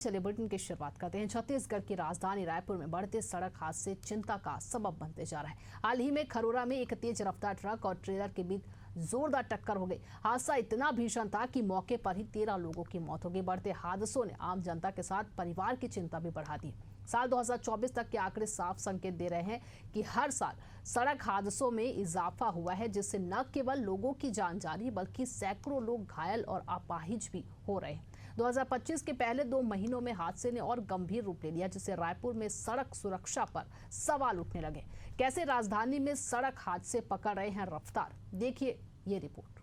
चलिए बुलेटिन की शुरुआत करते हैं। छत्तीसगढ़ की राजधानी रायपुर में बढ़ते सड़क हादसे चिंता का सबब बनते जा रहा है। हाल ही में खरोरा में एक तेज रफ्तार ट्रक और ट्रेलर के बीच जोरदार टक्कर हो गई। हादसा इतना भीषण था कि मौके पर ही 13 लोगों की मौत हो गई। बढ़ते हादसों ने आम जनता के साथ परिवार की चिंता भी बढ़ा दी। साल 2024 तक के आंकड़े साफ संकेत दे रहे हैं कि हर साल सड़क हादसों में इजाफा हुआ है, जिससे न केवल लोगों की जान जा रही बल्कि सैकड़ों लोग घायल और अपाहिज भी हो रहे हैं। 2025 के पहले 2 महीनों में हादसे ने और गंभीर रूप ले लिया, जिससे रायपुर में सड़क सुरक्षा पर सवाल उठने लगे। कैसे राजधानी में सड़क हादसे पकड़ रहे हैं रफ्तार, देखिए ये रिपोर्ट।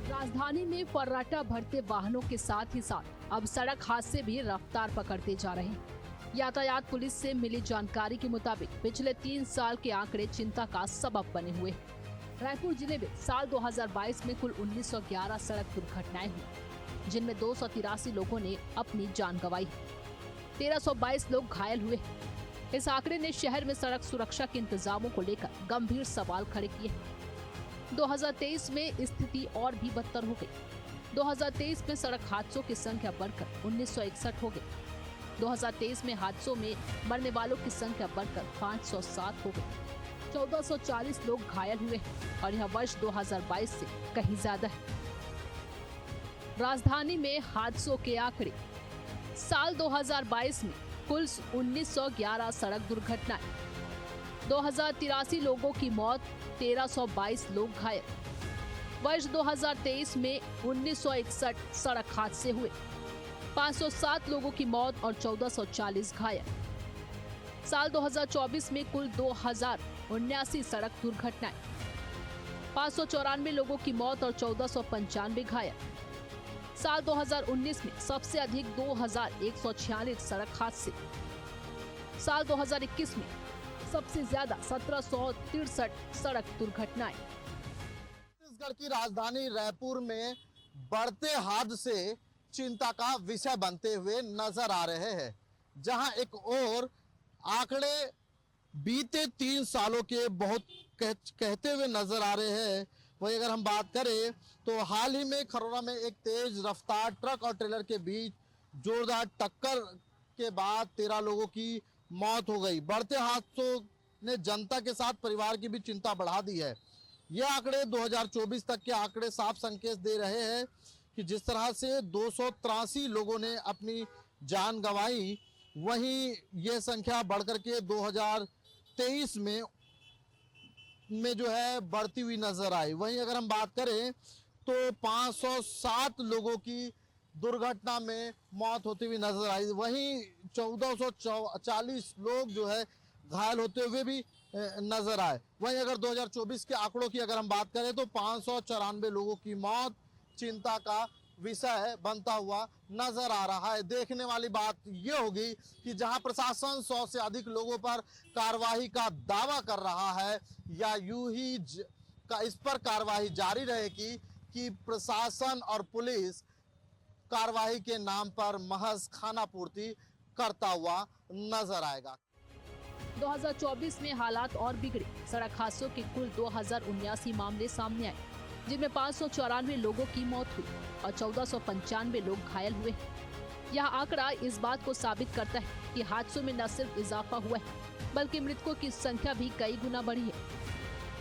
राजधानी में फर्राटा भरते वाहनों के साथ ही साथ अब सड़क हादसे भी रफ्तार पकड़ते जा रहे हैं। यातायात पुलिस से मिली जानकारी के मुताबिक पिछले 3 साल के आंकड़े चिंता का सबब बने हुए हैं। रायपुर जिले में साल 2022 में कुल 1911 सड़क दुर्घटनाएं हुई, जिनमें 283 लोगों ने अपनी जान गंवाई, 1322 लोग घायल हुए। इस आंकड़े ने शहर में सड़क सुरक्षा के इंतजामों को लेकर गंभीर सवाल खड़े किए। 2023 में स्थिति और भी बदतर हो गई। 2023 में सड़क हादसों की संख्या बढ़कर 1961 हो गई। 2023 में हादसों में मरने वालों की संख्या बढ़कर 507 हो गई। 1440 लोग घायल हुए और यह वर्ष 2022 से कहीं ज्यादा है। राजधानी में हादसों के आंकड़े। साल 2022 में कुल 1911 सड़क दुर्घटनाएं, 2083 लोगों की मौत, 1322 लोग घायल। वर्ष 2023 में 1961 सड़क हादसे हुए, 507 लोगों की मौत और 1440 घायल। साल 2024 में कुल 2079 सड़क दुर्घटनाएं, 594 लोगों की मौत और 1495 घायल। साल 2019 में सबसे अधिक 2146 सड़क हादसे। साल 2021 में सबसे ज्यादा 1763 सड़क दुर्घटनाएं। छत्तीसगढ़ की राजधानी रायपुर में बढ़ते हादसे चिंता का विषय बनते हुए नजर आ रहे हैं। जहां एक और आंकड़े बीते 3 सालों के बहुत कहते हुए नजर आ रहे हैं। वही अगर हम बात करें तो हाल ही में खरोरा में एक तेज रफ्तार ट्रक और ट्रेलर के बीच जोरदार टक्कर के बाद 13 लोगों की मौत हो गई। बढ़ते हादसों ने जनता के साथ परिवार की भी चिंता बढ़ा दी है। ये आंकड़े 2024 तक के आंकड़े साफ संकेत दे रहे हैं कि जिस तरह से 283 लोगों ने अपनी जान गंवाई, वहीं यह संख्या बढ़कर के 2023 में जो है बढ़ती हुई नजर आई। वहीं अगर हम बात करें तो 507 लोगों की दुर्घटना में मौत होती हुई नजर आई। वहीं 1440 लोग जो है घायल होते हुए भी नजर आए। वहीं अगर 2024 के आंकड़ों की अगर हम बात करें तो 594 लोगों की मौत चिंता का विषय बनता हुआ नजर आ रहा है। देखने वाली बात यह होगी कि जहां प्रशासन 100 से अधिक लोगों पर कार्रवाई का दावा कर रहा है, या यूं ही इस पर कार्रवाई जारी रहेगी कि प्रशासन और पुलिस कार्रवाई के नाम पर महज खाना पूर्ति करता हुआ नजर आएगा। 2024 में हालात और बिगड़े। सड़क हादसों के कुल 2079 मामले सामने आए, जिनमें 594 लोगों की मौत हुई और 1495 लोग घायल हुए। यह आंकड़ा इस बात को साबित करता है कि हादसों में न सिर्फ इजाफा हुआ है, बल्कि मृतकों की संख्या भी कई गुना बढ़ी है।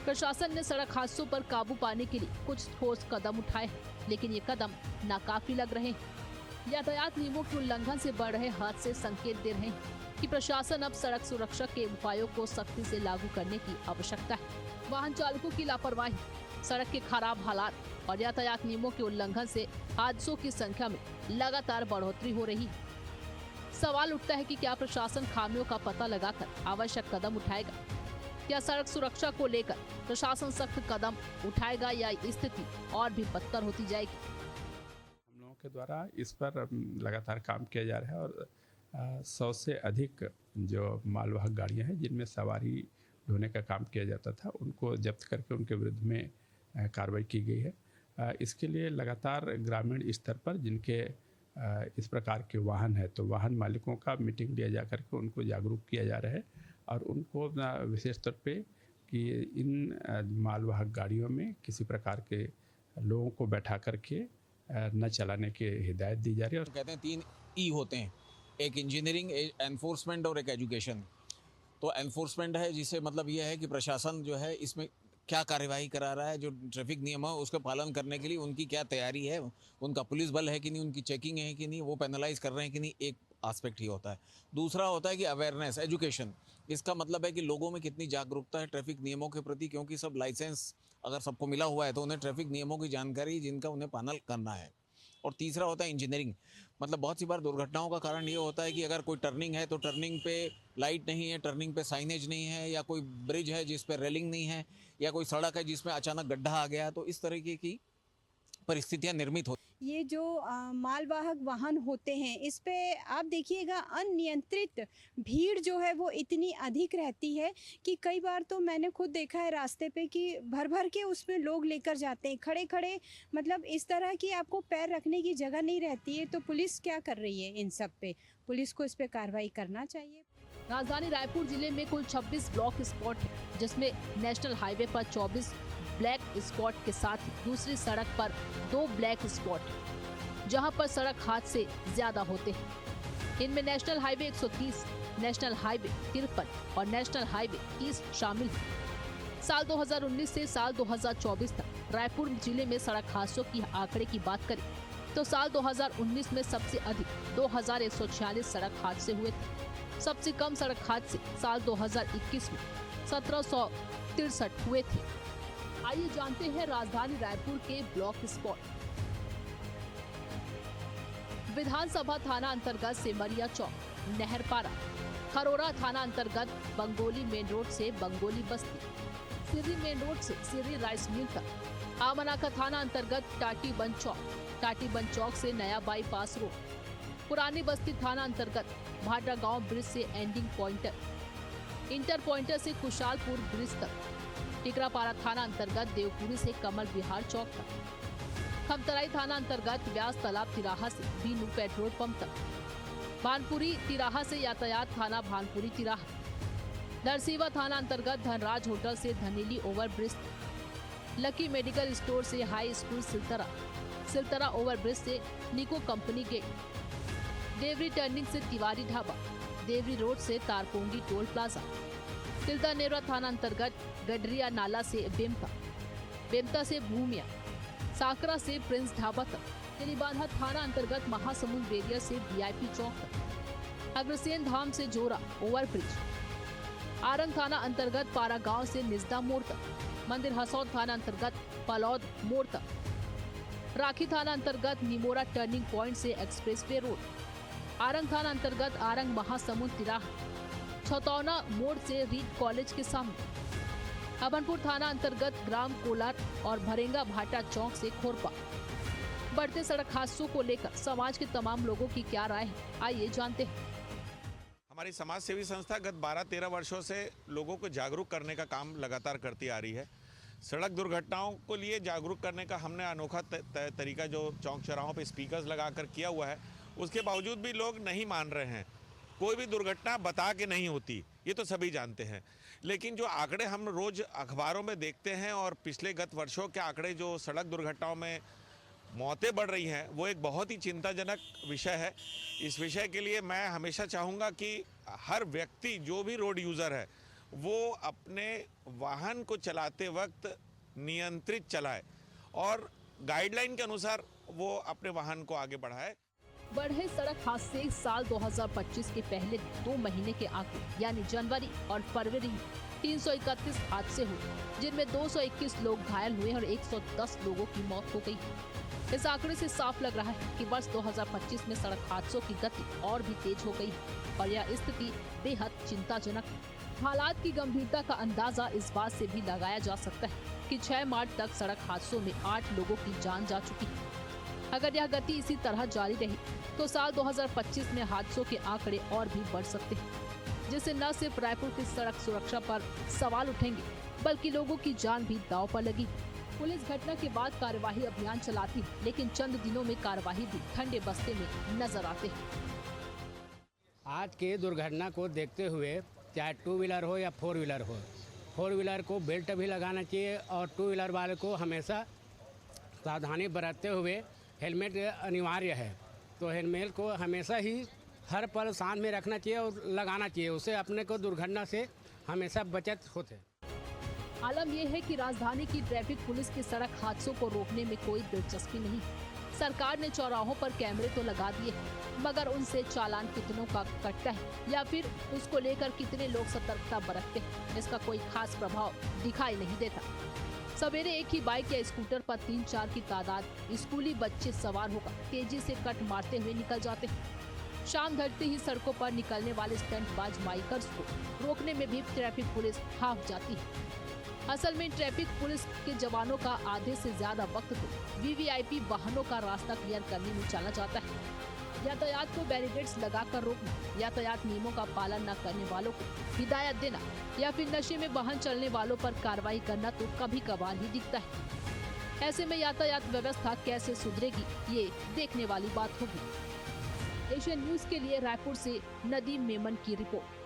प्रशासन ने सड़क हादसों पर काबू पाने के लिए कुछ ठोस कदम उठाए हैं, लेकिन ये कदम नाकाफी लग रहे हैं। यातायात नियमों के उल्लंघन से बढ़ रहे हादसे संकेत दे रहे हैं कि प्रशासन अब सड़क सुरक्षा के उपायों को सख्ती से लागू करने की आवश्यकता है। वाहन चालकों की लापरवाही, सड़क के खराब हालात और यातायात नियमों के उल्लंघन से हादसों की संख्या में लगातार बढ़ोतरी हो रही है। सवाल उठता है कि क्या प्रशासन खामियों का पता लगाकर आवश्यक कदम उठाएगा? क्या सड़क सुरक्षा को लेकर प्रशासन सख्त कदम उठाएगा या स्थिति और भी बदतर होती जाएगी? हम लोगों के द्वारा इस पर लगातार काम किया जा रहा है और 100 से अधिक जो मालवाहक गाड़ियां हैं जिनमें सवारी ढोने का काम किया जाता था, उनको जब्त करके उनके विरुद्ध में कार्रवाई की गई है। इसके लिए लगातार ग्रामीण स्तर पर जिनके इस प्रकार के वाहन है, तो वाहन मालिकों का मीटिंग लिया जा करके उनको जागरूक किया जा रहा है और उनको विशेष तौर पे कि इन मालवाहक गाड़ियों में किसी प्रकार के लोगों को बैठा करके न चलाने की हिदायत दी जा रही है। और कहते हैं 3 ई होते हैं, एक इंजीनियरिंग, एनफोर्समेंट और एक एजुकेशन। तो एनफोर्समेंट है जिससे मतलब ये है कि प्रशासन जो है इसमें क्या कार्यवाही करा रहा है, जो ट्रैफिक नियम है उसका पालन करने के लिए उनकी क्या तैयारी है, उनका पुलिस बल है कि नहीं, उनकी चेकिंग है कि नहीं, वो पेनलाइज कर रहे हैं कि नहीं, एक एस्पेक्ट ही होता है। दूसरा होता है कि अवेयरनेस, एजुकेशन। इसका मतलब है कि लोगों में कितनी जागरूकता है ट्रैफिक नियमों के प्रति, क्योंकि सब लाइसेंस अगर सबको मिला हुआ है तो उन्हें ट्रैफिक नियमों की जानकारी जिनका उन्हें पालन करना है। और तीसरा होता है इंजीनियरिंग। मतलब बहुत सी बार दुर्घटनाओं का कारण ये होता है कि अगर कोई टर्निंग है तो टर्निंग पे लाइट नहीं है, टर्निंग पे साइनेज नहीं है, या कोई ब्रिज है जिस पे रेलिंग नहीं है, या कोई सड़क है जिसमें अचानक गड्ढा आ गया, तो इस तरीके की परिस्थितियां निर्मित होती। ये जो मालवाहक वाहन होते हैं इस पे आप देखिएगा अनियंत्रित भीड़ जो है वो इतनी अधिक रहती है कि कई बार तो मैंने खुद देखा है रास्ते पे कि भर भर के उसमें लोग लेकर जाते हैं खड़े खड़े। मतलब इस तरह की आपको पैर रखने की जगह नहीं रहती है। तो पुलिस क्या कर रही है इन सब पे? पुलिस को इस पे कार्रवाई करना चाहिए। राजधानी रायपुर जिले में कुल 26 ब्लॉक स्पॉट है, जिसमें नेशनल हाईवे पर 24 ब्लैक स्पॉट के साथ ही दूसरी सड़क पर 2 ब्लैक स्पॉट, जहां पर सड़क हादसे ज्यादा होते हैं। इनमें नेशनल हाईवे 130, नेशनल हाईवे 53 और नेशनल हाईवे 30 शामिल है। साल 2019 से साल 2024 तक रायपुर जिले में सड़क हादसों की आंकड़े की बात करें तो साल 2019 में सबसे अधिक 2146 सड़क हादसे हुए थे। सबसे कम सड़क हादसे साल 2021 में 1763 हुए थे। आइए जानते हैं राजधानी रायपुर के ब्लॉक स्पॉट। विधानसभा थाना अंतर्गत सेमरिया चौक, नहरपारा, खरोरा थाना अंतर्गत बंगोली मेन रोड से बंगोली बस्ती, सिर्री मेन रोड से सिर्री राइस मिल तक, आमनाका थाना अंतर्गत टाटी बंद चौक से नया बाईपास रोड, पुरानी बस्ती थाना अंतर्गत भाटा गांव ब्रिज से एंडिंग पॉइंटर, इंटर पॉइंटर से खुशालपुर ब्रिज तक, टिकरापारा थाना अंतर्गत देवपुरी से कमल विहार चौक तक, खमतराई थाना अंतर्गत व्यास तालाब तिराहा से बीनू पेट्रोल पंप तक, भानपुरी तिराहा से यातायात थाना भानपुरी तिराहा, नरसिवा थाना अंतर्गत धनराज होटल से Dhaneli over bridge, lucky medical store से high school Siltara over bridge से Nico company gate, Deori turning से तिवारी ढाबा, देवरी रोड से तारकोंगी टोल प्लाजा, तिलदा नेवरा थाना अंतर्गत गडरिया नाला से बेमता से भूमिया, साकरा से प्रिंस ढाबा तक, तेलीबांधा थाना अंतर्गत महासमुंद बेरिया से वीआईपी चौक तक, अग्रसेन धाम से जोरा ओवरब्रिज, आरंग थाना अंतर्गत पारा गांव से निजदा मोड़ तक, मंदिर हसौद थाना अंतर्गत पलौद मोड़ तक, राखी थाना अंतर्गत निमोरा टर्निंग पॉइंट से एक्सप्रेसवे रोड, आरंग थाना अंतर्गत आरंग महासमुंद तिराहा, छतौना मोड़ से रीड कॉलेज के सामने, अभनपुर थाना अंतर्गत ग्राम कोलार और भरेंगा भाटा चौक से खोरपा। बढ़ते सड़क हादसों को लेकर समाज के तमाम लोगों की क्या राय है, आइए जानते हैं। हमारी समाज सेवी संस्था गत 12-13 वर्षों से लोगों को जागरूक करने का काम लगातार करती आ रही है। सड़क दुर्घटनाओं को लिए जागरूक करने का हमने अनोखा तरीका जो चौक चौराहों पे स्पीकर्स लगाकर किया हुआ है, उसके बावजूद भी लोग नहीं मान रहे हैं। कोई भी दुर्घटना बता के नहीं होती, ये तो सभी जानते हैं। लेकिन जो आंकड़े हम रोज अखबारों में देखते हैं और पिछले गत वर्षों के आंकड़े जो सड़क दुर्घटनाओं में मौतें बढ़ रही हैं, वो एक बहुत ही चिंताजनक विषय है। इस विषय के लिए मैं हमेशा चाहूँगा कि हर व्यक्ति जो भी रोड यूज़र है वो अपने वाहन को चलाते वक्त नियंत्रित चलाए और गाइडलाइन के अनुसार वो अपने वाहन को आगे बढ़ाए। बढ़े सड़क हादसे साल 2025 के पहले 2 महीने के आंकड़े यानी जनवरी और फरवरी में 331 हादसे हुए, जिनमें 221 लोग घायल हुए और 110 लोगों की मौत हो गई। इस आंकड़े से साफ लग रहा है कि वर्ष 2025 में सड़क हादसों की गति और भी तेज हो गई है और यह स्थिति बेहद चिंताजनक है। हालात की गंभीरता का अंदाजा इस बात से भी लगाया जा सकता है कि 6 मार्च तक सड़क हादसों में 8 लोगों की जान जा चुकी है। अगर यह गति इसी तरह जारी रही तो साल 2025 में हादसों के आंकड़े और भी बढ़ सकते हैं, जिससे न सिर्फ रायपुर की सड़क सुरक्षा पर सवाल उठेंगे बल्कि लोगों की जान भी दांव पर लगी। पुलिस घटना के बाद कार्यवाही अभियान चलाती है, लेकिन चंद दिनों में कार्यवाही भी ठंडे बस्ते में नजर आते हैं। आज के दुर्घटना को देखते हुए चाहे 2 व्हीलर हो या 4 व्हीलर हो, 4 व्हीलर को बेल्ट भी लगाना चाहिए और 2 व्हीलर वाले को हमेशा सावधानी बरतते हुए हेलमेट अनिवार्य है। तो हेलमेट को हमेशा ही हर पल साथ में रखना चाहिए और लगाना चाहिए, उससे अपने को दुर्घटना से हमेशा बचत होते है। आलम यह है कि राजधानी की ट्रैफिक पुलिस की सड़क हादसों को रोकने में कोई दिलचस्पी नहीं। सरकार ने चौराहों पर कैमरे तो लगा दिए हैं, मगर उनसे चालान कितनों का कटता है या फिर उसको लेकर कितने लोग सतर्कता बरतते हैं, इसका कोई खास प्रभाव दिखाई नहीं देता। सवेरे एक ही बाइक या स्कूटर पर 3-4 की तादाद स्कूली बच्चे सवार होकर तेजी से कट मारते हुए निकल जाते हैं। शाम ढलते ही सड़कों पर निकलने वाले स्टंटबाज बाइकर्स को रोकने में भी ट्रैफिक पुलिस हाफ जाती है। असल में ट्रैफिक पुलिस के जवानों का आधे से ज्यादा वक्त तो वीवीआईपी वाहनों का रास्ता क्लियर करने में चला जाता है। यातायात को बैरिकेड्स लगाकर रोकना, यातायात नियमों का पालन न करने वालों को हिदायत देना या फिर नशे में वाहन चलने वालों पर कार्रवाई करना तो कभी कभार ही दिखता है। ऐसे में यातायात व्यवस्था कैसे सुधरेगी, ये देखने वाली बात होगी। एशियन न्यूज के लिए रायपुर से नदीम मेमन की रिपोर्ट।